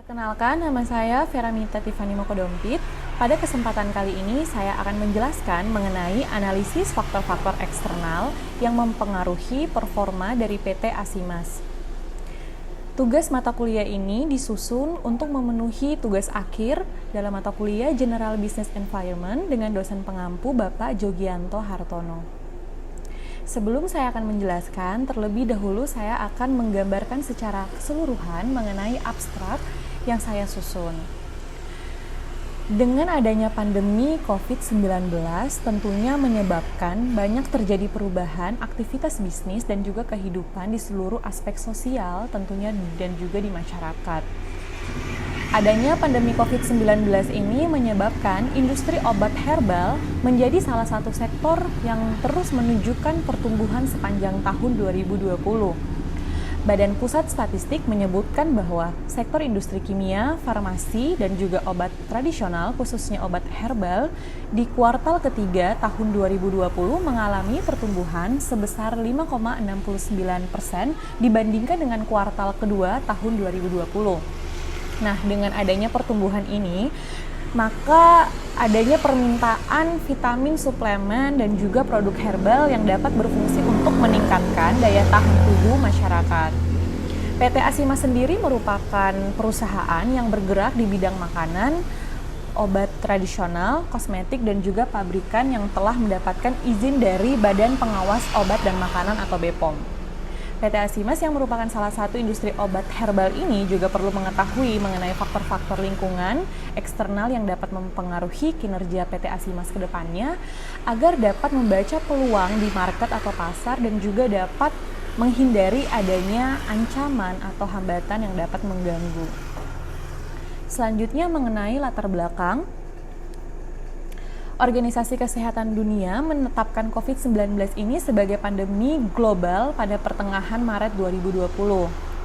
Kenalkan, nama saya Veramita Tiffany Mokodompit. Pada kesempatan kali ini, saya akan menjelaskan mengenai analisis faktor-faktor eksternal yang mempengaruhi performa dari PT Asimas. Tugas mata kuliah ini disusun untuk memenuhi tugas akhir dalam mata kuliah General Business Environment dengan dosen pengampu Bapak Jogianto Hartono. Sebelum saya akan menjelaskan, terlebih dahulu saya akan menggambarkan secara keseluruhan mengenai abstrak yang saya susun. Dengan adanya pandemi COVID-19 tentunya menyebabkan banyak terjadi perubahan aktivitas bisnis dan juga kehidupan di seluruh aspek sosial tentunya dan juga di masyarakat. Adanya pandemi COVID-19 ini menyebabkan industri obat herbal menjadi salah satu sektor yang terus menunjukkan pertumbuhan sepanjang tahun 2020. Badan Pusat Statistik menyebutkan bahwa sektor industri kimia, farmasi, dan juga obat tradisional, khususnya obat herbal, di kuartal ketiga tahun 2020 mengalami pertumbuhan sebesar 5,69% dibandingkan dengan kuartal kedua tahun 2020. Nah, dengan adanya pertumbuhan ini, maka adanya permintaan vitamin, suplemen, dan juga produk herbal yang dapat berfungsi untuk meningkatkan daya tahan tubuh masyarakat. PT Asimas sendiri merupakan perusahaan yang bergerak di bidang makanan, obat tradisional, kosmetik, dan juga pabrikan yang telah mendapatkan izin dari Badan Pengawas Obat dan Makanan atau BPOM. PT Asimas yang merupakan salah satu industri obat herbal ini juga perlu mengetahui mengenai faktor-faktor lingkungan eksternal yang dapat mempengaruhi kinerja PT Asimas ke depannya agar dapat membaca peluang di market atau pasar dan juga dapat menghindari adanya ancaman atau hambatan yang dapat mengganggu. Selanjutnya mengenai latar belakang. Organisasi Kesehatan Dunia menetapkan COVID-19 ini sebagai pandemi global pada pertengahan Maret 2020.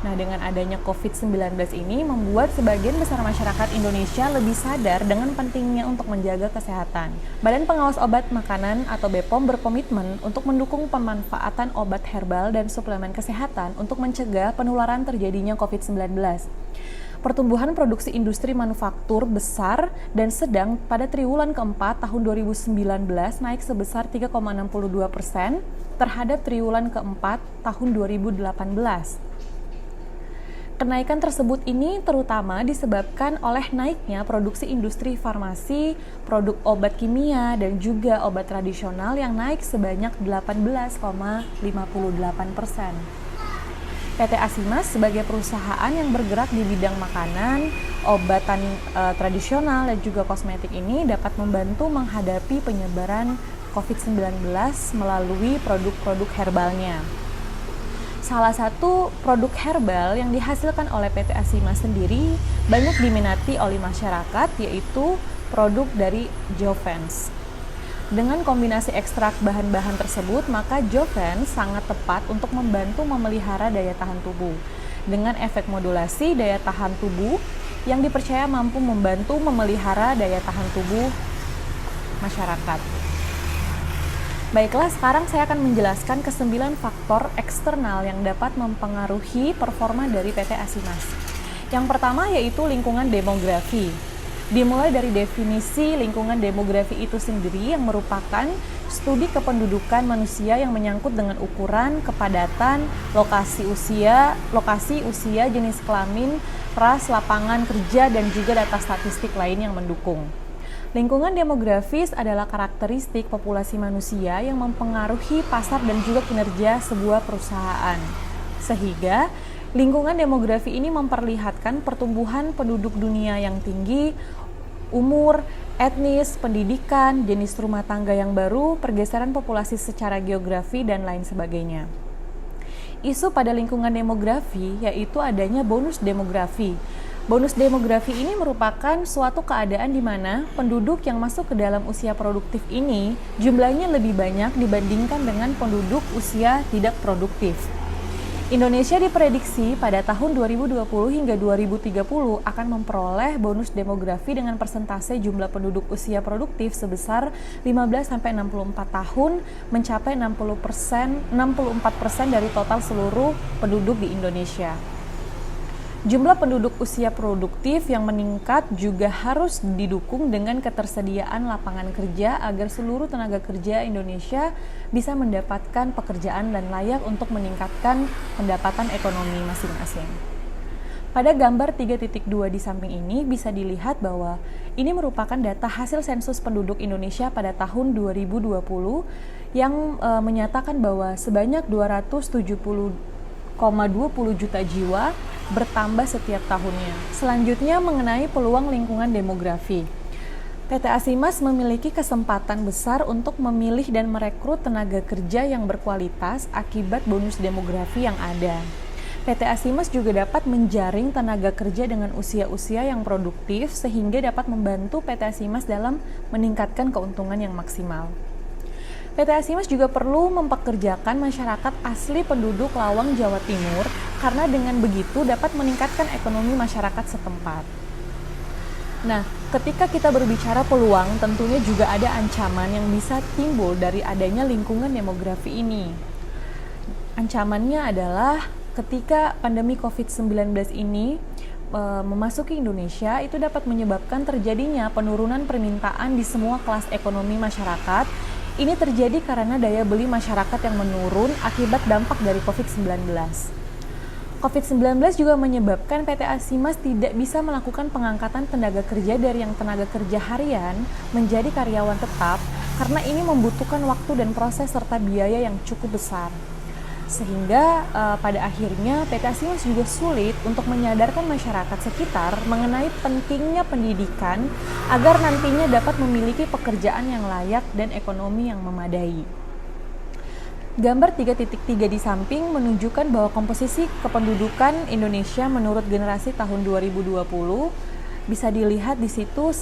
Nah, dengan adanya COVID-19 ini membuat sebagian besar masyarakat Indonesia lebih sadar dengan pentingnya untuk menjaga kesehatan. Badan Pengawas Obat Makanan atau BPOM berkomitmen untuk mendukung pemanfaatan obat herbal dan suplemen kesehatan untuk mencegah penularan terjadinya COVID-19. Pertumbuhan produksi industri manufaktur besar dan sedang pada triwulan keempat tahun 2019 naik sebesar 3,62% terhadap triwulan keempat tahun 2018. Kenaikan tersebut ini terutama disebabkan oleh naiknya produksi industri farmasi, produk obat kimia, dan juga obat tradisional yang naik sebanyak 18,58%. PT Asimas sebagai perusahaan yang bergerak di bidang makanan, obatan tradisional, dan juga kosmetik ini dapat membantu menghadapi penyebaran COVID-19 melalui produk-produk herbalnya. Salah satu produk herbal yang dihasilkan oleh PT Asimas sendiri banyak diminati oleh masyarakat, yaitu produk dari Jovens. Dengan kombinasi ekstrak bahan-bahan tersebut, maka Jovens sangat tepat untuk membantu memelihara daya tahan tubuh. Dengan efek modulasi daya tahan tubuh yang dipercaya mampu membantu memelihara daya tahan tubuh masyarakat. Baiklah, sekarang saya akan menjelaskan ke-9 faktor eksternal yang dapat mempengaruhi performa dari PT Asimas. Yang pertama yaitu lingkungan demografi. Dimulai dari definisi lingkungan demografi itu sendiri yang merupakan studi kependudukan manusia yang menyangkut dengan ukuran, kepadatan, lokasi usia, jenis kelamin, ras, lapangan kerja, dan juga data statistik lain yang mendukung. Lingkungan demografis adalah karakteristik populasi manusia yang mempengaruhi pasar dan juga kinerja sebuah perusahaan. Sehingga lingkungan demografi ini memperlihatkan pertumbuhan penduduk dunia yang tinggi, umur, etnis, pendidikan, jenis rumah tangga yang baru, pergeseran populasi secara geografi, dan lain sebagainya. Isu pada lingkungan demografi yaitu adanya bonus demografi. Bonus demografi ini merupakan suatu keadaan di mana penduduk yang masuk ke dalam usia produktif ini jumlahnya lebih banyak dibandingkan dengan penduduk usia tidak produktif. Indonesia diprediksi pada tahun 2020 hingga 2030 akan memperoleh bonus demografi dengan persentase jumlah penduduk usia produktif sebesar 15-64 tahun mencapai 64% dari total seluruh penduduk di Indonesia. Jumlah penduduk usia produktif yang meningkat juga harus didukung dengan ketersediaan lapangan kerja agar seluruh tenaga kerja Indonesia bisa mendapatkan pekerjaan dan layak untuk meningkatkan pendapatan ekonomi masing-masing. Pada gambar 3.2 di samping ini bisa dilihat bahwa ini merupakan data hasil sensus penduduk Indonesia pada tahun 2020 yang menyatakan bahwa sebanyak 270,20 juta jiwa bertambah setiap tahunnya. Selanjutnya mengenai peluang lingkungan demografi. PT Asimas memiliki kesempatan besar untuk memilih dan merekrut tenaga kerja yang berkualitas akibat bonus demografi yang ada. PT Asimas juga dapat menjaring tenaga kerja dengan usia-usia yang produktif sehingga dapat membantu PT Asimas dalam meningkatkan keuntungan yang maksimal. PT Asimas juga perlu mempekerjakan masyarakat asli penduduk Lawang, Jawa Timur karena dengan begitu dapat meningkatkan ekonomi masyarakat setempat. Nah, ketika kita berbicara peluang, tentunya juga ada ancaman yang bisa timbul dari adanya lingkungan demografi ini. Ancamannya adalah ketika pandemi COVID-19 ini memasuki Indonesia, itu dapat menyebabkan terjadinya penurunan permintaan di semua kelas ekonomi masyarakat. Ini terjadi karena daya beli masyarakat yang menurun akibat dampak dari COVID-19. COVID-19 juga menyebabkan PT Asimas tidak bisa melakukan pengangkatan tenaga kerja dari yang tenaga kerja harian menjadi karyawan tetap karena ini membutuhkan waktu dan proses serta biaya yang cukup besar. Sehingga pada akhirnya PT Asimas juga sulit untuk menyadarkan masyarakat sekitar mengenai pentingnya pendidikan agar nantinya dapat memiliki pekerjaan yang layak dan ekonomi yang memadai. Gambar 3.3 di samping menunjukkan bahwa komposisi kependudukan Indonesia menurut generasi tahun 2020 bisa dilihat di situ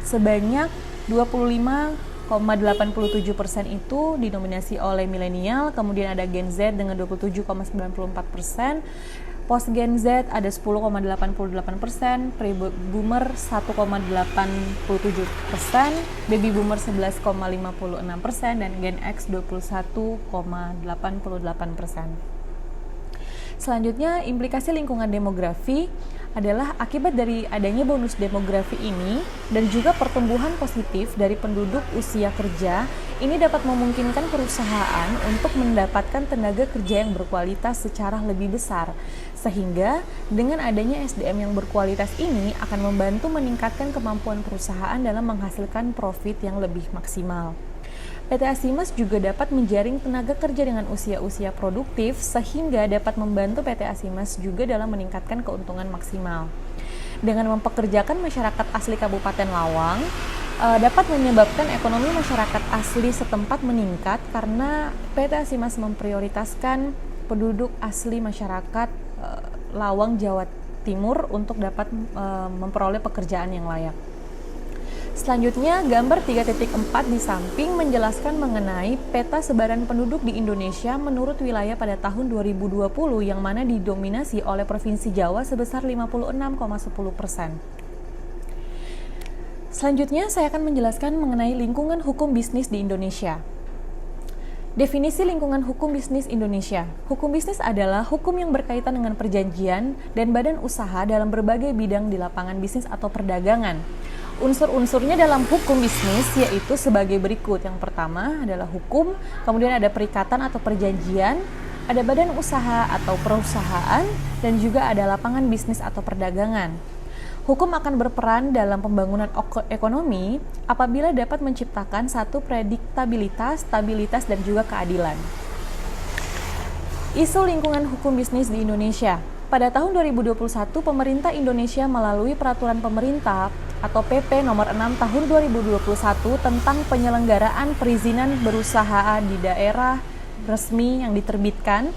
sebanyak 25,87% itu didominasi oleh milenial, kemudian ada Gen Z dengan 27,94%, post Gen Z ada 10,88%, pre-boomer 1,87%, baby boomer 11,56%, dan Gen X 21,88%. Selanjutnya, implikasi lingkungan demografi adalah akibat dari adanya bonus demografi ini dan juga pertumbuhan positif dari penduduk usia kerja, ini dapat memungkinkan perusahaan untuk mendapatkan tenaga kerja yang berkualitas secara lebih besar. Sehingga dengan adanya SDM yang berkualitas ini akan membantu meningkatkan kemampuan perusahaan dalam menghasilkan profit yang lebih maksimal. PT Asimas juga dapat menjaring tenaga kerja dengan usia-usia produktif sehingga dapat membantu PT Asimas juga dalam meningkatkan keuntungan maksimal. Dengan mempekerjakan masyarakat asli Kabupaten Lawang, dapat menyebabkan ekonomi masyarakat asli setempat meningkat karena PT Asimas memprioritaskan penduduk asli masyarakat Lawang, Jawa Timur untuk dapat memperoleh pekerjaan yang layak. Selanjutnya, gambar 3.4 di samping menjelaskan mengenai peta sebaran penduduk di Indonesia menurut wilayah pada tahun 2020 yang mana didominasi oleh Provinsi Jawa sebesar 56,10%. Selanjutnya, saya akan menjelaskan mengenai lingkungan hukum bisnis di Indonesia. Definisi lingkungan hukum bisnis Indonesia. Hukum bisnis adalah hukum yang berkaitan dengan perjanjian dan badan usaha dalam berbagai bidang di lapangan bisnis atau perdagangan. Unsur-unsurnya dalam hukum bisnis yaitu sebagai berikut. Yang pertama adalah hukum, kemudian ada perikatan atau perjanjian, ada badan usaha atau perusahaan, dan juga ada lapangan bisnis atau perdagangan. Hukum akan berperan dalam pembangunan ekonomi apabila dapat menciptakan satu prediktabilitas, stabilitas, dan juga keadilan. Isu lingkungan hukum bisnis di Indonesia. Pada tahun 2021, pemerintah Indonesia melalui peraturan pemerintah atau PP nomor 6 tahun 2021 tentang penyelenggaraan perizinan berusaha di daerah resmi yang diterbitkan.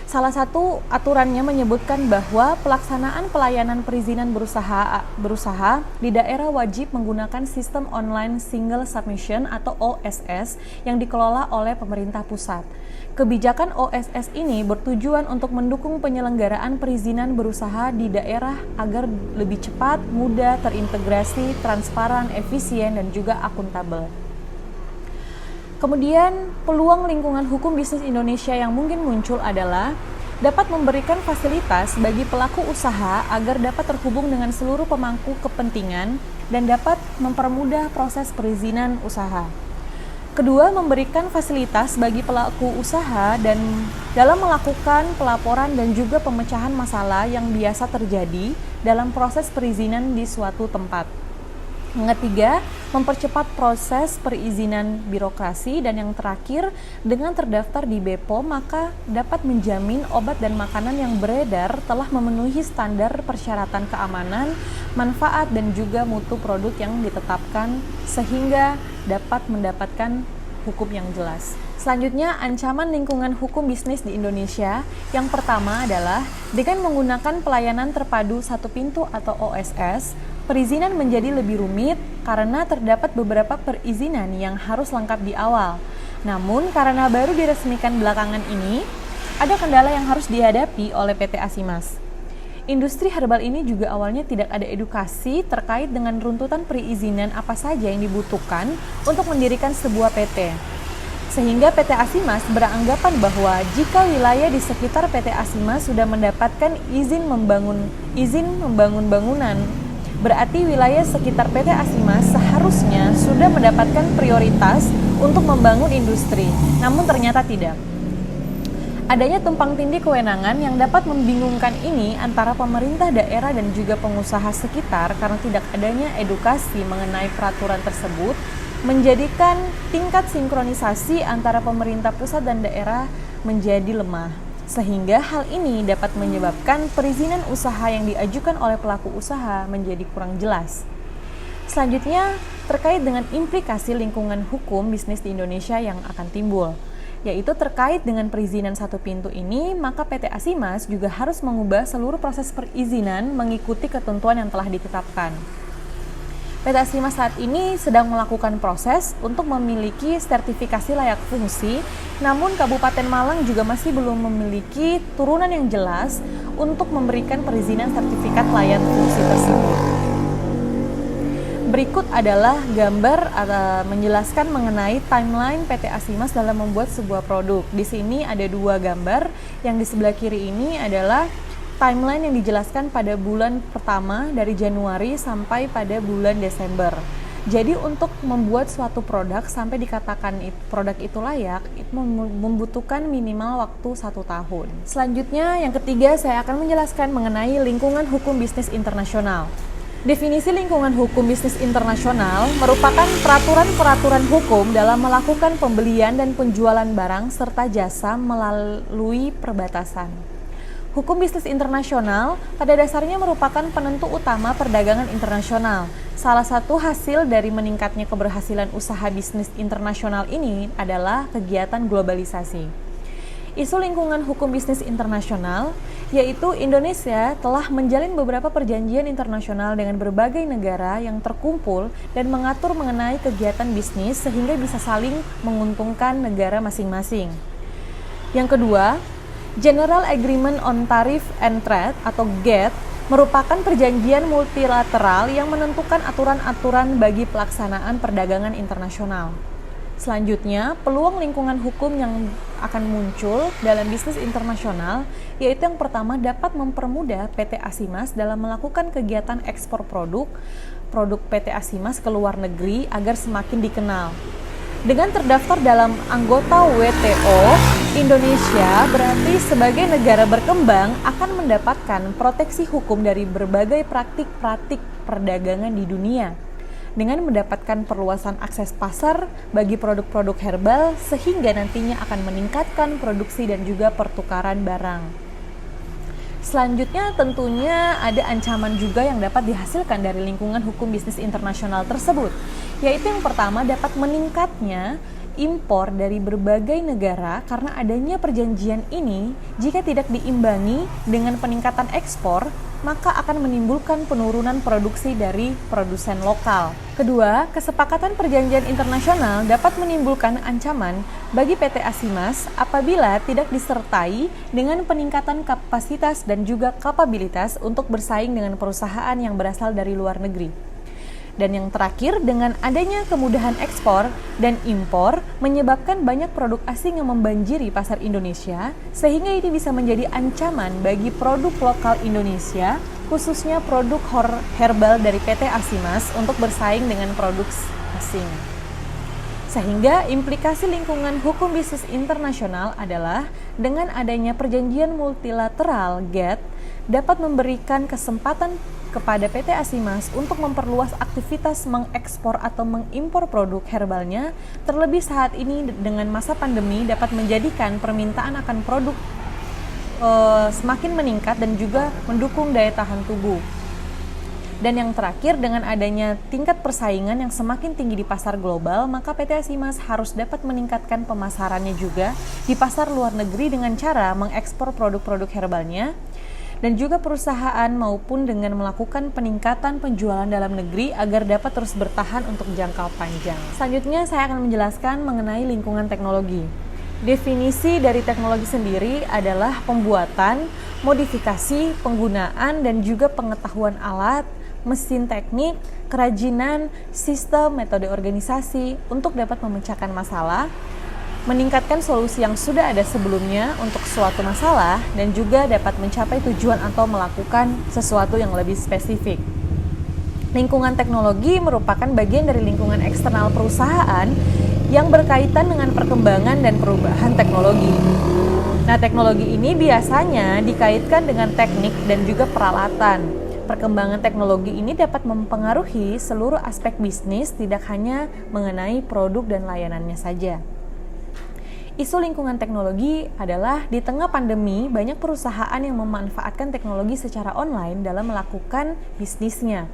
Salah satu aturannya menyebutkan bahwa pelaksanaan pelayanan perizinan berusaha di daerah wajib menggunakan sistem online single submission atau OSS yang dikelola oleh pemerintah pusat. Kebijakan OSS ini bertujuan untuk mendukung penyelenggaraan perizinan berusaha di daerah agar lebih cepat, mudah, terintegrasi, transparan, efisien, dan juga akuntabel. Kemudian, peluang lingkungan hukum bisnis Indonesia yang mungkin muncul adalah dapat memberikan fasilitas bagi pelaku usaha agar dapat terhubung dengan seluruh pemangku kepentingan dan dapat mempermudah proses perizinan usaha. Kedua, memberikan fasilitas bagi pelaku usaha dan dalam melakukan pelaporan dan juga pemecahan masalah yang biasa terjadi dalam proses perizinan di suatu tempat. Yang ketiga, mempercepat proses perizinan birokrasi, dan yang terakhir, dengan terdaftar di BPOM maka dapat menjamin obat dan makanan yang beredar telah memenuhi standar persyaratan keamanan, manfaat dan juga mutu produk yang ditetapkan sehingga dapat mendapatkan hukum yang jelas. Selanjutnya, ancaman lingkungan hukum bisnis di Indonesia. Yang pertama adalah dengan menggunakan pelayanan terpadu satu pintu atau OSS, perizinan menjadi lebih rumit karena terdapat beberapa perizinan yang harus lengkap di awal. Namun, karena baru diresmikan belakangan ini, ada kendala yang harus dihadapi oleh PT Asimas. Industri herbal ini juga awalnya tidak ada edukasi terkait dengan runtutan perizinan apa saja yang dibutuhkan untuk mendirikan sebuah PT. Sehingga PT Asimas beranggapan bahwa jika wilayah di sekitar PT Asimas sudah mendapatkan izin membangun bangunan, berarti wilayah sekitar PT Asimas seharusnya sudah mendapatkan prioritas untuk membangun industri. Namun ternyata tidak. Adanya tumpang tindih kewenangan yang dapat membingungkan ini antara pemerintah daerah dan juga pengusaha sekitar karena tidak adanya edukasi mengenai peraturan tersebut menjadikan tingkat sinkronisasi antara pemerintah pusat dan daerah menjadi lemah. Sehingga hal ini dapat menyebabkan perizinan usaha yang diajukan oleh pelaku usaha menjadi kurang jelas. Selanjutnya, terkait dengan implikasi lingkungan hukum bisnis di Indonesia yang akan timbul, yaitu terkait dengan perizinan satu pintu ini, maka PT Asimas juga harus mengubah seluruh proses perizinan mengikuti ketentuan yang telah ditetapkan. PT Asimas saat ini sedang melakukan proses untuk memiliki sertifikasi layak fungsi, namun Kabupaten Malang juga masih belum memiliki turunan yang jelas untuk memberikan perizinan sertifikat layak fungsi tersebut. Berikut adalah gambar menjelaskan mengenai timeline PT Asimas dalam membuat sebuah produk. Di sini ada dua gambar, yang di sebelah kiri ini adalah timeline yang dijelaskan pada bulan pertama dari Januari sampai pada bulan Desember. Jadi untuk membuat suatu produk sampai dikatakan produk itu layak, itu membutuhkan minimal waktu 1 tahun. Selanjutnya, yang ketiga, saya akan menjelaskan mengenai lingkungan hukum bisnis internasional. Definisi lingkungan hukum bisnis internasional merupakan peraturan-peraturan hukum dalam melakukan pembelian dan penjualan barang serta jasa melalui perbatasan. Hukum bisnis internasional pada dasarnya merupakan penentu utama perdagangan internasional. Salah satu hasil dari meningkatnya keberhasilan usaha bisnis internasional ini adalah kegiatan globalisasi. Isu lingkungan hukum bisnis internasional, yaitu Indonesia telah menjalin beberapa perjanjian internasional dengan berbagai negara yang terkumpul dan mengatur mengenai kegiatan bisnis sehingga bisa saling menguntungkan negara masing-masing. Yang kedua, General Agreement on Tariff and Trade atau GATT merupakan perjanjian multilateral yang menentukan aturan-aturan bagi pelaksanaan perdagangan internasional. Selanjutnya, peluang lingkungan hukum yang akan muncul dalam bisnis internasional, yaitu yang pertama dapat mempermudah PT Asimas dalam melakukan kegiatan ekspor produk PT Asimas ke luar negeri agar semakin dikenal. Dengan terdaftar dalam anggota WTO, Indonesia berarti sebagai negara berkembang akan mendapatkan proteksi hukum dari berbagai praktik-praktik perdagangan di dunia, dengan mendapatkan perluasan akses pasar bagi produk-produk herbal sehingga nantinya akan meningkatkan produksi dan juga pertukaran barang. Selanjutnya tentunya ada ancaman juga yang dapat dihasilkan dari lingkungan hukum bisnis internasional tersebut, yaitu yang pertama dapat meningkatnya impor dari berbagai negara karena adanya perjanjian ini jika tidak diimbangi dengan peningkatan ekspor, maka akan menimbulkan penurunan produksi dari produsen lokal. Kedua, kesepakatan perjanjian internasional dapat menimbulkan ancaman bagi PT Asimas apabila tidak disertai dengan peningkatan kapasitas dan juga kapabilitas untuk bersaing dengan perusahaan yang berasal dari luar negeri. Dan yang terakhir, dengan adanya kemudahan ekspor dan impor menyebabkan banyak produk asing yang membanjiri pasar Indonesia, sehingga ini bisa menjadi ancaman bagi produk lokal Indonesia, khususnya produk herbal dari PT Asimas untuk bersaing dengan produk asing. Sehingga implikasi lingkungan hukum bisnis internasional adalah dengan adanya perjanjian multilateral GATT dapat memberikan kesempatan kepada PT Asimas untuk memperluas aktivitas mengekspor atau mengimpor produk herbalnya, terlebih saat ini dengan masa pandemi dapat menjadikan permintaan akan produk semakin meningkat dan juga mendukung daya tahan tubuh. Dan yang terakhir, dengan adanya tingkat persaingan yang semakin tinggi di pasar global, maka PT Asimas harus dapat meningkatkan pemasarannya juga di pasar luar negeri dengan cara mengekspor produk-produk herbalnya, dan juga perusahaan maupun dengan melakukan peningkatan penjualan dalam negeri agar dapat terus bertahan untuk jangka panjang. Selanjutnya saya akan menjelaskan mengenai lingkungan teknologi. Definisi dari teknologi sendiri adalah pembuatan, modifikasi, penggunaan, dan juga pengetahuan alat, mesin teknik, kerajinan, sistem, metode organisasi untuk dapat memecahkan masalah, meningkatkan solusi yang sudah ada sebelumnya untuk suatu masalah, dan juga dapat mencapai tujuan atau melakukan sesuatu yang lebih spesifik. Lingkungan teknologi merupakan bagian dari lingkungan eksternal perusahaan yang berkaitan dengan perkembangan dan perubahan teknologi. Nah, teknologi ini biasanya dikaitkan dengan teknik dan juga peralatan. Perkembangan teknologi ini dapat mempengaruhi seluruh aspek bisnis, tidak hanya mengenai produk dan layanannya saja. Isu lingkungan teknologi adalah di tengah pandemi, banyak perusahaan yang memanfaatkan teknologi secara online dalam melakukan bisnisnya.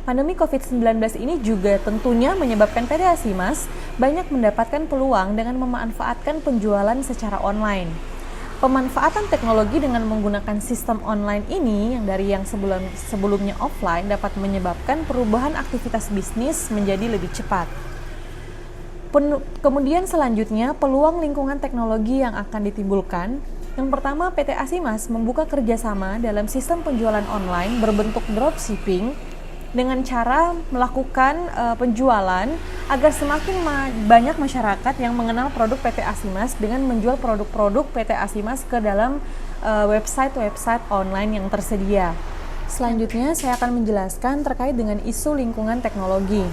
Pandemi COVID-19 ini juga tentunya menyebabkan PT Asimas banyak mendapatkan peluang dengan memanfaatkan penjualan secara online. Pemanfaatan teknologi dengan menggunakan sistem online ini yang sebelumnya offline dapat menyebabkan perubahan aktivitas bisnis menjadi lebih cepat. Kemudian selanjutnya, peluang lingkungan teknologi yang akan ditimbulkan. Yang pertama, PT Asimas membuka kerjasama dalam sistem penjualan online berbentuk dropshipping dengan cara melakukan penjualan agar semakin banyak masyarakat yang mengenal produk PT Asimas dengan menjual produk-produk PT Asimas ke dalam website-website online yang tersedia. Selanjutnya, saya akan menjelaskan terkait dengan isu lingkungan teknologi.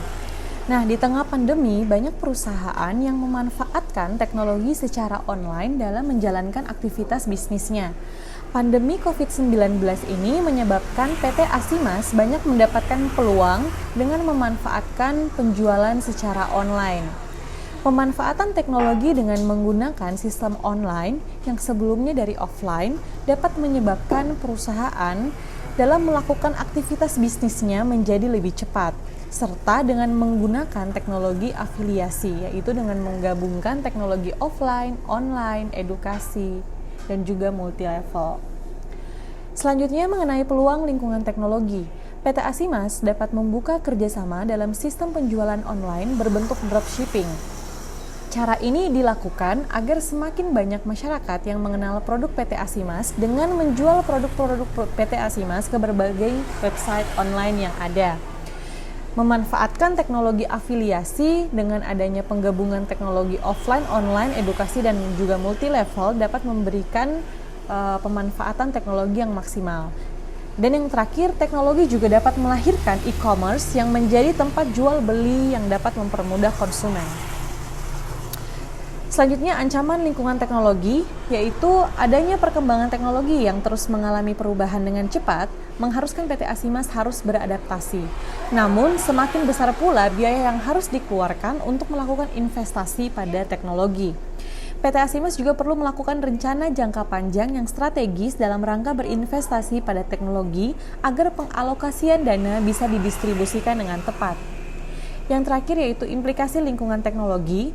Nah, di tengah pandemi, banyak perusahaan yang memanfaatkan teknologi secara online dalam menjalankan aktivitas bisnisnya. Pandemi COVID-19 ini menyebabkan PT Asimas banyak mendapatkan peluang dengan memanfaatkan penjualan secara online. Pemanfaatan teknologi dengan menggunakan sistem online yang sebelumnya dari offline dapat menyebabkan perusahaan dalam melakukan aktivitas bisnisnya menjadi lebih cepat, serta dengan menggunakan teknologi afiliasi, yaitu dengan menggabungkan teknologi offline, online, edukasi, dan juga multi-level. Selanjutnya mengenai peluang lingkungan teknologi, PT Asimas dapat membuka kerjasama dalam sistem penjualan online berbentuk dropshipping. Cara ini dilakukan agar semakin banyak masyarakat yang mengenal produk PT Asimas dengan menjual produk-produk PT Asimas ke berbagai website online yang ada. Memanfaatkan teknologi afiliasi dengan adanya penggabungan teknologi offline, online, edukasi, dan juga multi-level dapat memberikan pemanfaatan teknologi yang maksimal. Dan yang terakhir, teknologi juga dapat melahirkan e-commerce yang menjadi tempat jual beli yang dapat mempermudah konsumen. Selanjutnya, ancaman lingkungan teknologi, yaitu adanya perkembangan teknologi yang terus mengalami perubahan dengan cepat, mengharuskan PT Asimas harus beradaptasi. Namun, semakin besar pula biaya yang harus dikeluarkan untuk melakukan investasi pada teknologi. PT Asimas juga perlu melakukan rencana jangka panjang yang strategis dalam rangka berinvestasi pada teknologi agar pengalokasian dana bisa didistribusikan dengan tepat. Yang terakhir yaitu implikasi lingkungan teknologi.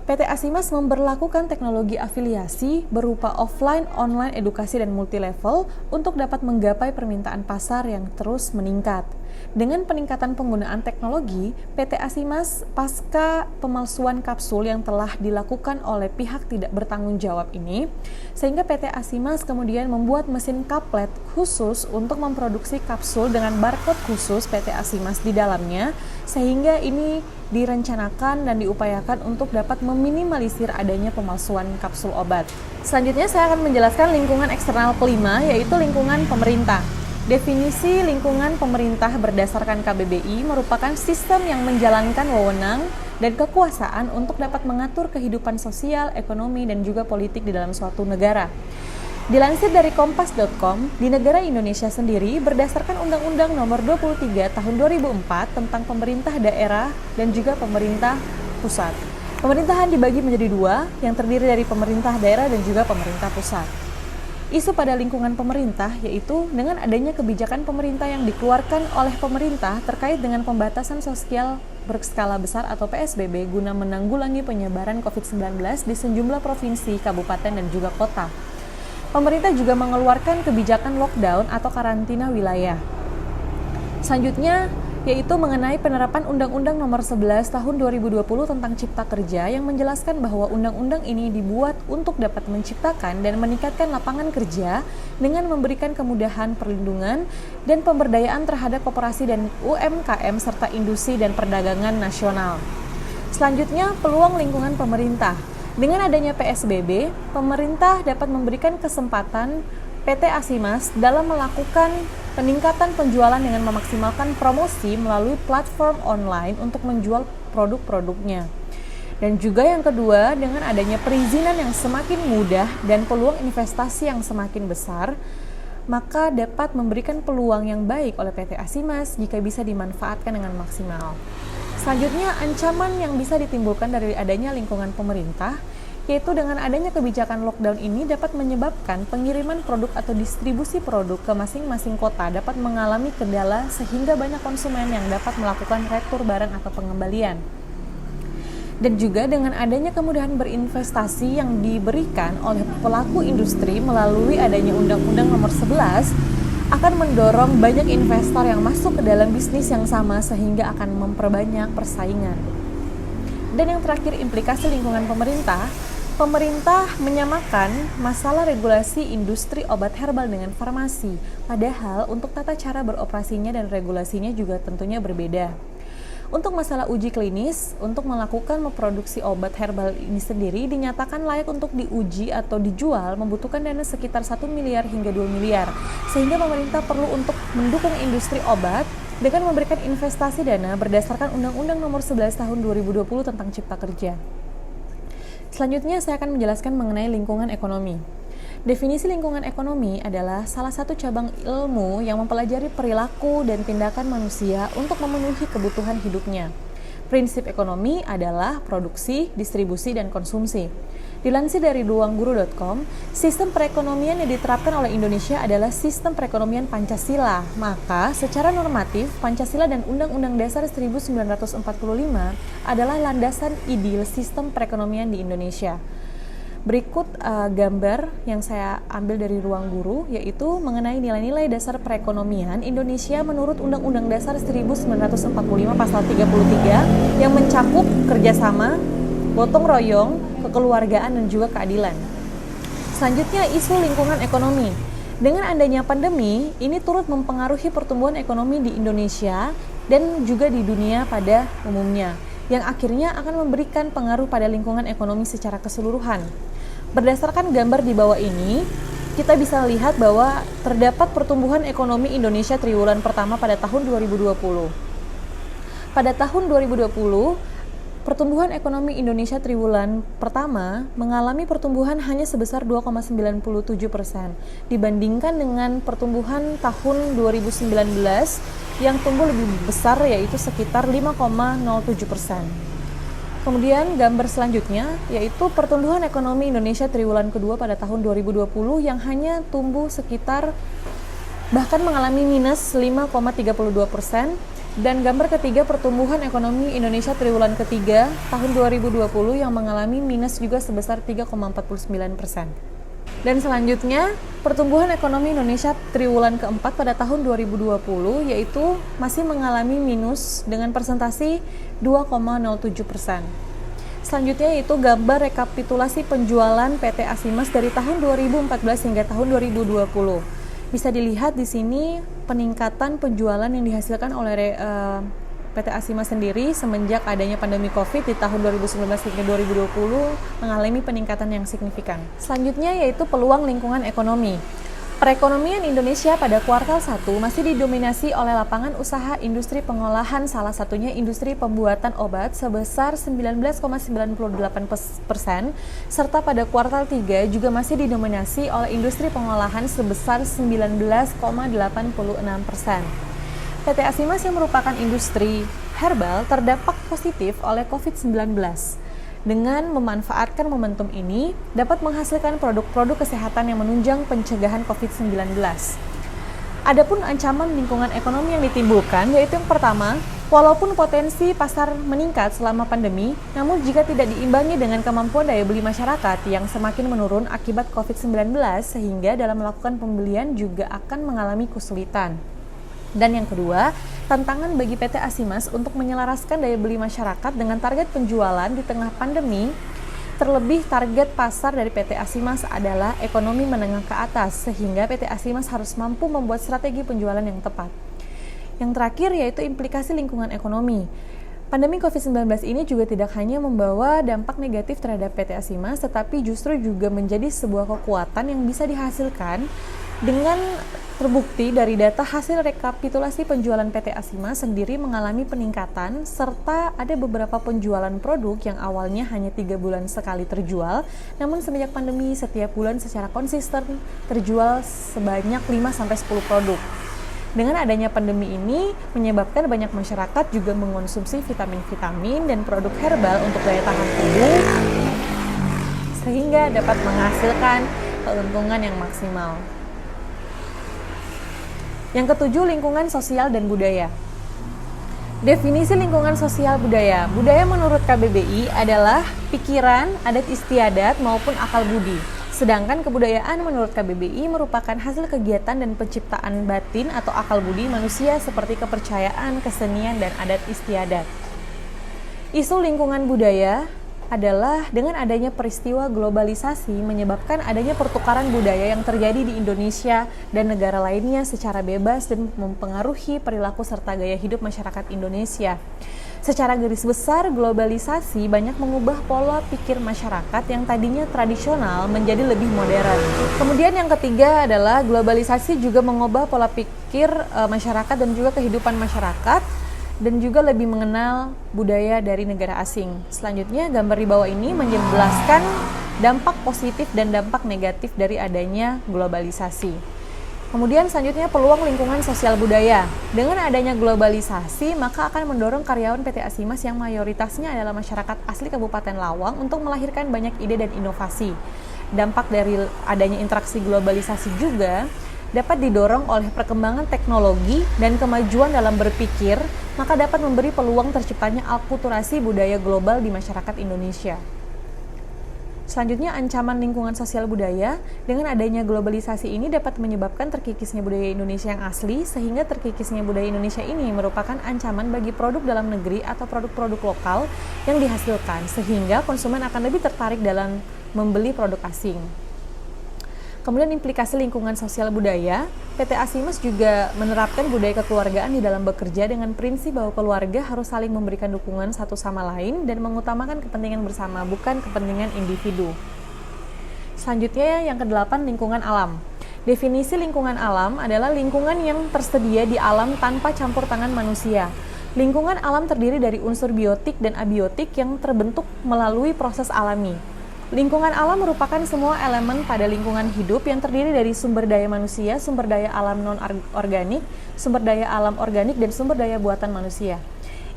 PT Asimas memberlakukan teknologi afiliasi berupa offline, online, edukasi, dan multilevel untuk dapat menggapai permintaan pasar yang terus meningkat. Dengan peningkatan penggunaan teknologi, PT Asimas pasca pemalsuan kapsul yang telah dilakukan oleh pihak tidak bertanggung jawab ini, sehingga PT Asimas kemudian membuat mesin kaplet khusus untuk memproduksi kapsul dengan barcode khusus PT Asimas di dalamnya, sehingga ini direncanakan dan diupayakan untuk dapat meminimalisir adanya pemalsuan kapsul obat. Selanjutnya saya akan menjelaskan lingkungan eksternal kelima, yaitu lingkungan pemerintah. Definisi lingkungan pemerintah berdasarkan KBBI merupakan sistem yang menjalankan wewenang dan kekuasaan untuk dapat mengatur kehidupan sosial, ekonomi, dan juga politik di dalam suatu negara. Dilansir dari kompas.com, di negara Indonesia sendiri berdasarkan Undang-Undang Nomor 23 Tahun 2004 tentang pemerintah daerah dan juga pemerintah pusat. Pemerintahan dibagi menjadi dua, yang terdiri dari pemerintah daerah dan juga pemerintah pusat. Isu pada lingkungan pemerintah yaitu dengan adanya kebijakan pemerintah yang dikeluarkan oleh pemerintah terkait dengan pembatasan sosial berskala besar atau PSBB guna menanggulangi penyebaran COVID-19 di sejumlah provinsi, kabupaten, dan juga kota. Pemerintah juga mengeluarkan kebijakan lockdown atau karantina wilayah. Selanjutnya yaitu mengenai penerapan Undang-Undang Nomor 11 Tahun 2020 tentang Cipta Kerja yang menjelaskan bahwa undang-undang ini dibuat untuk dapat menciptakan dan meningkatkan lapangan kerja dengan memberikan kemudahan perlindungan dan pemberdayaan terhadap koperasi dan UMKM serta industri dan perdagangan nasional. Selanjutnya, peluang lingkungan pemerintah. Dengan adanya PSBB, pemerintah dapat memberikan kesempatan PT Asimas dalam melakukan peningkatan penjualan dengan memaksimalkan promosi melalui platform online untuk menjual produk-produknya. Dan juga yang kedua, dengan adanya perizinan yang semakin mudah dan peluang investasi yang semakin besar, maka dapat memberikan peluang yang baik oleh PT Asimas jika bisa dimanfaatkan dengan maksimal. Selanjutnya, ancaman yang bisa ditimbulkan dari adanya lingkungan pemerintah, yaitu dengan adanya kebijakan lockdown ini dapat menyebabkan pengiriman produk atau distribusi produk ke masing-masing kota dapat mengalami kendala sehingga banyak konsumen yang dapat melakukan retur barang atau pengembalian. Dan juga dengan adanya kemudahan berinvestasi yang diberikan oleh pelaku industri melalui adanya Undang-Undang Nomor 11 akan mendorong banyak investor yang masuk ke dalam bisnis yang sama sehingga akan memperbanyak persaingan. Dan yang terakhir, implikasi lingkungan pemerintah. Pemerintah menyamakan masalah regulasi industri obat herbal dengan farmasi, padahal untuk tata cara beroperasinya dan regulasinya juga tentunya berbeda. Untuk masalah uji klinis, untuk melakukan memproduksi obat herbal ini sendiri dinyatakan layak untuk diuji atau dijual membutuhkan dana sekitar 1 miliar hingga 2 miliar, sehingga pemerintah perlu untuk mendukung industri obat dengan memberikan investasi dana berdasarkan Undang-Undang Nomor 11 Tahun 2020 tentang Cipta Kerja. Selanjutnya saya akan menjelaskan mengenai lingkungan ekonomi. Definisi lingkungan ekonomi adalah salah satu cabang ilmu yang mempelajari perilaku dan tindakan manusia untuk memenuhi kebutuhan hidupnya. Prinsip ekonomi adalah produksi, distribusi, dan konsumsi. Dilansir dari ruangguru.com, sistem perekonomian yang diterapkan oleh Indonesia adalah sistem perekonomian Pancasila. Maka, secara normatif, Pancasila dan Undang-Undang Dasar 1945 adalah landasan ideal sistem perekonomian di Indonesia. Berikut gambar yang saya ambil dari Ruang Guru, yaitu mengenai nilai-nilai dasar perekonomian Indonesia menurut Undang-Undang Dasar 1945 Pasal 33 yang mencakup kerjasama, gotong royong, kekeluargaan, dan juga keadilan. Selanjutnya, isu lingkungan ekonomi. Dengan adanya pandemi, ini turut mempengaruhi pertumbuhan ekonomi di Indonesia dan juga di dunia pada umumnya, yang akhirnya akan memberikan pengaruh pada lingkungan ekonomi secara keseluruhan. Berdasarkan gambar di bawah ini, kita bisa lihat bahwa terdapat pertumbuhan ekonomi Indonesia triwulan pertama pada tahun 2020. Pada tahun 2020, pertumbuhan ekonomi Indonesia triwulan pertama mengalami pertumbuhan hanya sebesar 2,97% dibandingkan dengan pertumbuhan tahun 2019 yang tumbuh lebih besar yaitu sekitar 5,07%. Kemudian gambar selanjutnya yaitu pertumbuhan ekonomi Indonesia triwulan kedua pada tahun 2020 yang hanya tumbuh sekitar bahkan mengalami minus 5,32%. Dan gambar ketiga pertumbuhan ekonomi Indonesia triwulan ketiga tahun 2020 yang mengalami minus juga sebesar 3,49%. Dan selanjutnya, pertumbuhan ekonomi Indonesia triwulan keempat pada tahun 2020 yaitu masih mengalami minus dengan persentase 2,07%. Selanjutnya yaitu gambar rekapitulasi penjualan PT Asimas dari tahun 2014 hingga tahun 2020. Bisa dilihat di sini peningkatan penjualan yang dihasilkan oleh PT Asimas sendiri semenjak adanya pandemi COVID di tahun 2019 hingga 2020 mengalami peningkatan yang signifikan. Selanjutnya yaitu peluang lingkungan ekonomi. Perekonomian Indonesia pada kuartal 1 masih didominasi oleh lapangan usaha industri pengolahan, salah satunya industri pembuatan obat sebesar 19,98%, serta pada kuartal 3 juga masih didominasi oleh industri pengolahan sebesar 19,86%. PT Asimas yang merupakan industri herbal terdampak positif oleh COVID-19. Dengan memanfaatkan momentum ini, dapat menghasilkan produk-produk kesehatan yang menunjang pencegahan COVID-19. Adapun ancaman lingkungan ekonomi yang ditimbulkan, yaitu yang pertama, walaupun potensi pasar meningkat selama pandemi, namun jika tidak diimbangi dengan kemampuan daya beli masyarakat yang semakin menurun akibat COVID-19, sehingga dalam melakukan pembelian juga akan mengalami kesulitan. Dan yang kedua, tantangan bagi PT Asimas untuk menyelaraskan daya beli masyarakat dengan target penjualan di tengah pandemi, terlebih target pasar dari PT Asimas adalah ekonomi menengah ke atas, sehingga PT Asimas harus mampu membuat strategi penjualan yang tepat. Yang terakhir yaitu implikasi lingkungan ekonomi. Pandemi COVID-19 ini juga tidak hanya membawa dampak negatif terhadap PT Asimas, tetapi justru juga menjadi sebuah kekuatan yang bisa dihasilkan dengan terbukti dari data hasil rekapitulasi penjualan PT Asimas sendiri mengalami peningkatan, serta ada beberapa penjualan produk yang awalnya hanya 3 bulan sekali terjual, namun semenjak pandemi setiap bulan secara konsisten terjual sebanyak 5-10 produk. Dengan adanya pandemi ini, menyebabkan banyak masyarakat juga mengonsumsi vitamin-vitamin dan produk herbal untuk daya tahan tubuh, sehingga dapat menghasilkan keuntungan yang maksimal. Yang ketujuh, lingkungan sosial dan budaya. Definisi lingkungan sosial budaya. Budaya menurut KBBI adalah pikiran, adat istiadat, maupun akal budi. Sedangkan kebudayaan menurut KBBI merupakan hasil kegiatan dan penciptaan batin atau akal budi manusia seperti kepercayaan, kesenian, dan adat istiadat. Isu lingkungan budaya adalah dengan adanya peristiwa globalisasi menyebabkan adanya pertukaran budaya yang terjadi di Indonesia dan negara lainnya secara bebas dan mempengaruhi perilaku serta gaya hidup masyarakat Indonesia. Secara garis besar, globalisasi banyak mengubah pola pikir masyarakat yang tadinya tradisional menjadi lebih modern. Kemudian yang ketiga adalah globalisasi juga mengubah pola pikir masyarakat dan juga kehidupan masyarakat, dan juga lebih mengenal budaya dari negara asing. Selanjutnya, gambar di bawah ini menjelaskan dampak positif dan dampak negatif dari adanya globalisasi. Kemudian selanjutnya, peluang lingkungan sosial budaya. Dengan adanya globalisasi, maka akan mendorong karyawan PT Asimas yang mayoritasnya adalah masyarakat asli Kabupaten Lawang untuk melahirkan banyak ide dan inovasi. Dampak dari adanya interaksi globalisasi juga dapat didorong oleh perkembangan teknologi dan kemajuan dalam berpikir, maka dapat memberi peluang terciptanya akulturasi budaya global di masyarakat Indonesia. Selanjutnya, ancaman lingkungan sosial budaya. Dengan adanya globalisasi ini dapat menyebabkan terkikisnya budaya Indonesia yang asli, sehingga terkikisnya budaya Indonesia ini merupakan ancaman bagi produk dalam negeri atau produk-produk lokal yang dihasilkan, sehingga konsumen akan lebih tertarik dalam membeli produk asing. Kemudian implikasi lingkungan sosial budaya, PT Asimas juga menerapkan budaya kekeluargaan di dalam bekerja dengan prinsip bahwa keluarga harus saling memberikan dukungan satu sama lain dan mengutamakan kepentingan bersama, bukan kepentingan individu. Selanjutnya yang kedelapan, lingkungan alam. Definisi lingkungan alam adalah lingkungan yang tersedia di alam tanpa campur tangan manusia. Lingkungan alam terdiri dari unsur biotik dan abiotik yang terbentuk melalui proses alami. Lingkungan alam merupakan semua elemen pada lingkungan hidup yang terdiri dari sumber daya manusia, sumber daya alam non-organik, sumber daya alam organik, dan sumber daya buatan manusia.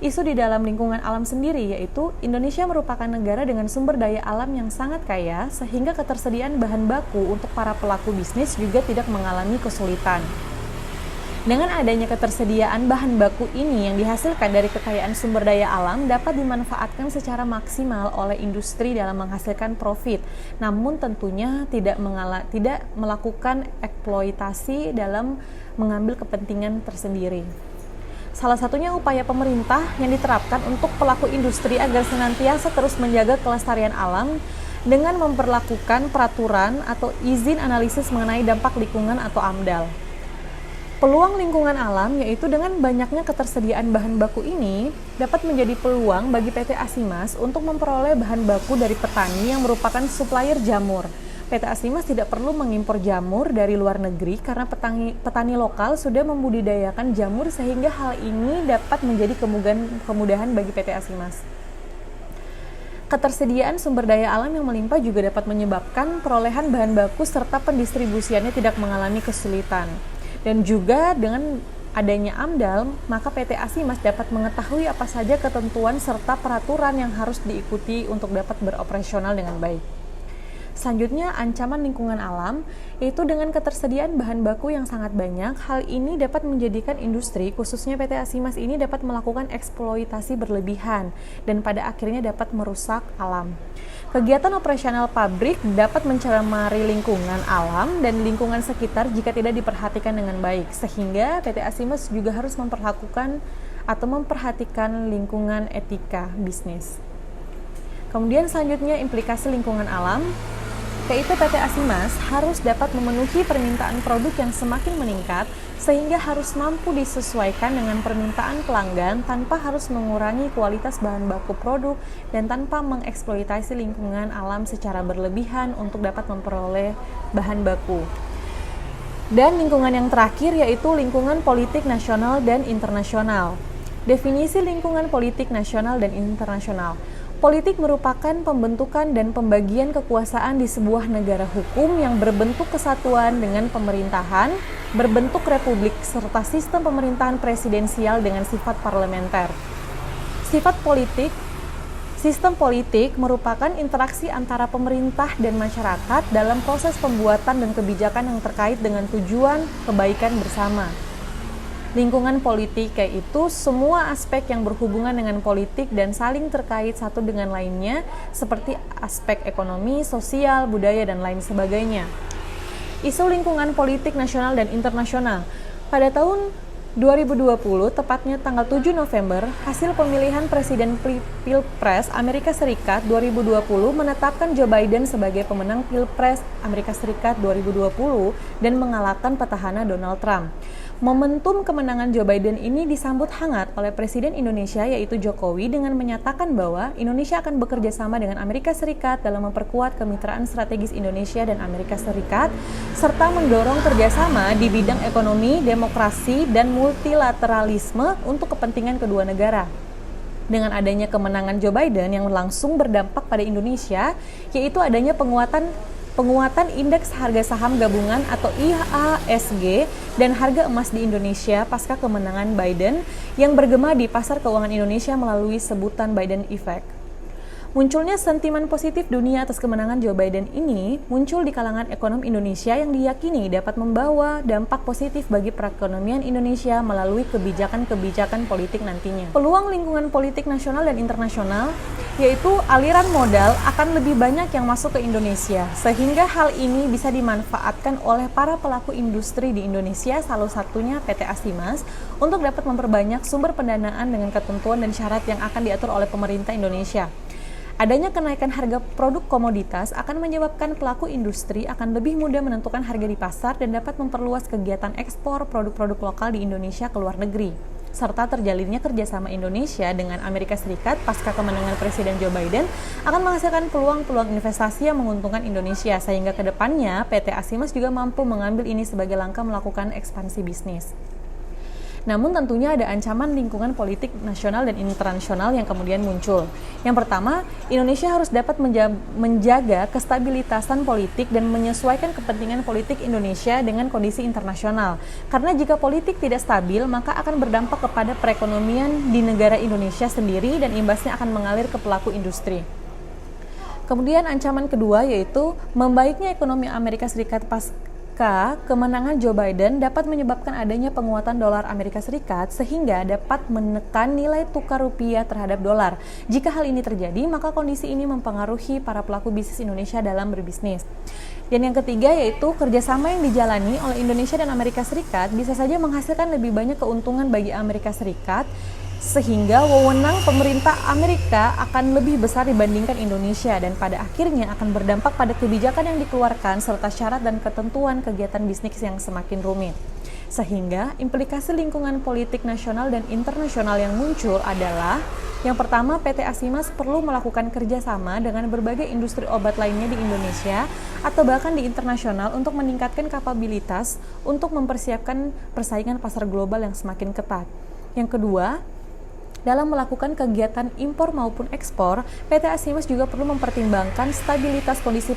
Isu di dalam lingkungan alam sendiri yaitu Indonesia merupakan negara dengan sumber daya alam yang sangat kaya, sehingga ketersediaan bahan baku untuk para pelaku bisnis juga tidak mengalami kesulitan. Dengan adanya ketersediaan bahan baku ini yang dihasilkan dari kekayaan sumber daya alam dapat dimanfaatkan secara maksimal oleh industri dalam menghasilkan profit, namun tentunya tidak melakukan eksploitasi dalam mengambil kepentingan tersendiri. Salah satunya upaya pemerintah yang diterapkan untuk pelaku industri agar senantiasa terus menjaga kelestarian alam dengan memperlakukan peraturan atau izin analisis mengenai dampak lingkungan atau AMDAL. Peluang lingkungan alam, yaitu dengan banyaknya ketersediaan bahan baku ini, dapat menjadi peluang bagi PT Asimas untuk memperoleh bahan baku dari petani yang merupakan supplier jamur. PT Asimas tidak perlu mengimpor jamur dari luar negeri karena petani lokal sudah membudidayakan jamur sehingga hal ini dapat menjadi kemudahan bagi PT Asimas. Ketersediaan sumber daya alam yang melimpah juga dapat menyebabkan perolehan bahan baku serta pendistribusiannya tidak mengalami kesulitan. Dan juga dengan adanya AMDAL, maka PT Asimas dapat mengetahui apa saja ketentuan serta peraturan yang harus diikuti untuk dapat beroperasional dengan baik. Selanjutnya, ancaman lingkungan alam, yaitu dengan ketersediaan bahan baku yang sangat banyak, hal ini dapat menjadikan industri, khususnya PT Asimas ini dapat melakukan eksploitasi berlebihan dan pada akhirnya dapat merusak alam. Kegiatan operasional pabrik dapat mencemari lingkungan alam dan lingkungan sekitar jika tidak diperhatikan dengan baik, sehingga PT Asimas juga harus memperhatikan lingkungan etika bisnis. Kemudian selanjutnya implikasi lingkungan alam, yaitu PT Asimas harus dapat memenuhi permintaan produk yang semakin meningkat sehingga harus mampu disesuaikan dengan permintaan pelanggan tanpa harus mengurangi kualitas bahan baku produk dan tanpa mengeksploitasi lingkungan alam secara berlebihan untuk dapat memperoleh bahan baku. Dan lingkungan yang terakhir yaitu lingkungan politik nasional dan internasional. Definisi lingkungan politik nasional dan internasional. Politik merupakan pembentukan dan pembagian kekuasaan di sebuah negara hukum yang berbentuk kesatuan dengan pemerintahan, berbentuk republik, serta sistem pemerintahan presidensial dengan sifat parlementer. Sistem politik merupakan interaksi antara pemerintah dan masyarakat dalam proses pembuatan dan kebijakan yang terkait dengan tujuan kebaikan bersama. Lingkungan politik yaitu semua aspek yang berhubungan dengan politik dan saling terkait satu dengan lainnya seperti aspek ekonomi, sosial, budaya, dan lain sebagainya. Isu lingkungan politik nasional dan internasional. Pada tahun 2020, tepatnya tanggal 7 November, hasil pemilihan Presiden Pilpres Amerika Serikat 2020 menetapkan Joe Biden sebagai pemenang Pilpres Amerika Serikat 2020 dan mengalahkan petahana Donald Trump. Momentum kemenangan Joe Biden ini disambut hangat oleh Presiden Indonesia yaitu Jokowi dengan menyatakan bahwa Indonesia akan bekerja sama dengan Amerika Serikat dalam memperkuat kemitraan strategis Indonesia dan Amerika Serikat serta mendorong kerjasama di bidang ekonomi, demokrasi, dan multilateralisme untuk kepentingan kedua negara. Dengan adanya kemenangan Joe Biden yang langsung berdampak pada Indonesia, yaitu adanya penguatan indeks harga saham gabungan atau IHSG dan harga emas di Indonesia pasca kemenangan Biden yang bergema di pasar keuangan Indonesia melalui sebutan Biden Effect. Munculnya sentimen positif dunia atas kemenangan Joe Biden ini muncul di kalangan ekonom Indonesia yang diyakini dapat membawa dampak positif bagi perekonomian Indonesia melalui kebijakan-kebijakan politik nantinya. Peluang lingkungan politik nasional dan internasional yaitu aliran modal akan lebih banyak yang masuk ke Indonesia, sehingga hal ini bisa dimanfaatkan oleh para pelaku industri di Indonesia, salah satunya PT Asimas, untuk dapat memperbanyak sumber pendanaan dengan ketentuan dan syarat yang akan diatur oleh pemerintah Indonesia. Adanya kenaikan harga produk komoditas akan menyebabkan pelaku industri akan lebih mudah menentukan harga di pasar dan dapat memperluas kegiatan ekspor produk-produk lokal di Indonesia ke luar negeri, serta terjalinnya kerjasama Indonesia dengan Amerika Serikat pasca kemenangan Presiden Joe Biden akan menghasilkan peluang-peluang investasi yang menguntungkan Indonesia, sehingga ke depannya PT Asimas juga mampu mengambil ini sebagai langkah melakukan ekspansi bisnis. Namun tentunya ada ancaman lingkungan politik nasional dan internasional yang kemudian muncul. Yang pertama, Indonesia harus dapat menjaga kestabilitasan politik dan menyesuaikan kepentingan politik Indonesia dengan kondisi internasional. Karena jika politik tidak stabil, maka akan berdampak kepada perekonomian di negara Indonesia sendiri dan imbasnya akan mengalir ke pelaku industri. Kemudian ancaman kedua yaitu membaiknya ekonomi Amerika Serikat jika kemenangan Joe Biden dapat menyebabkan adanya penguatan dolar Amerika Serikat sehingga dapat menekan nilai tukar rupiah terhadap dolar. Jika hal ini terjadi, maka kondisi ini mempengaruhi para pelaku bisnis Indonesia dalam berbisnis. Dan yang ketiga yaitu kerjasama yang dijalani oleh Indonesia dan Amerika Serikat bisa saja menghasilkan lebih banyak keuntungan bagi Amerika Serikat, sehingga wewenang pemerintah Amerika akan lebih besar dibandingkan Indonesia dan pada akhirnya akan berdampak pada kebijakan yang dikeluarkan serta syarat dan ketentuan kegiatan bisnis yang semakin rumit. Sehingga implikasi lingkungan politik nasional dan internasional yang muncul adalah yang pertama, PT Asimas perlu melakukan kerjasama dengan berbagai industri obat lainnya di Indonesia atau bahkan di internasional untuk meningkatkan kapabilitas untuk mempersiapkan persaingan pasar global yang semakin ketat. Yang kedua, dalam melakukan kegiatan impor maupun ekspor, PT Asimas juga perlu mempertimbangkan stabilitas kondisi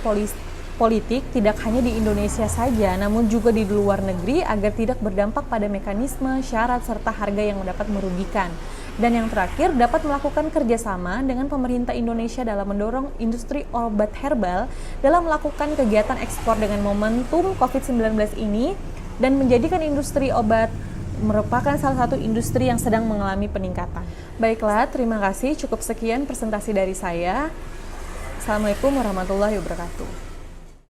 politik tidak hanya di Indonesia saja, namun juga di luar negeri agar tidak berdampak pada mekanisme, syarat, serta harga yang dapat merugikan. Dan yang terakhir, dapat melakukan kerjasama dengan pemerintah Indonesia dalam mendorong industri obat herbal dalam melakukan kegiatan ekspor dengan momentum COVID-19 ini dan menjadikan industri obat merupakan salah satu industri yang sedang mengalami peningkatan. Baiklah, terima kasih. Cukup sekian presentasi dari saya. Assalamualaikum warahmatullahi wabarakatuh.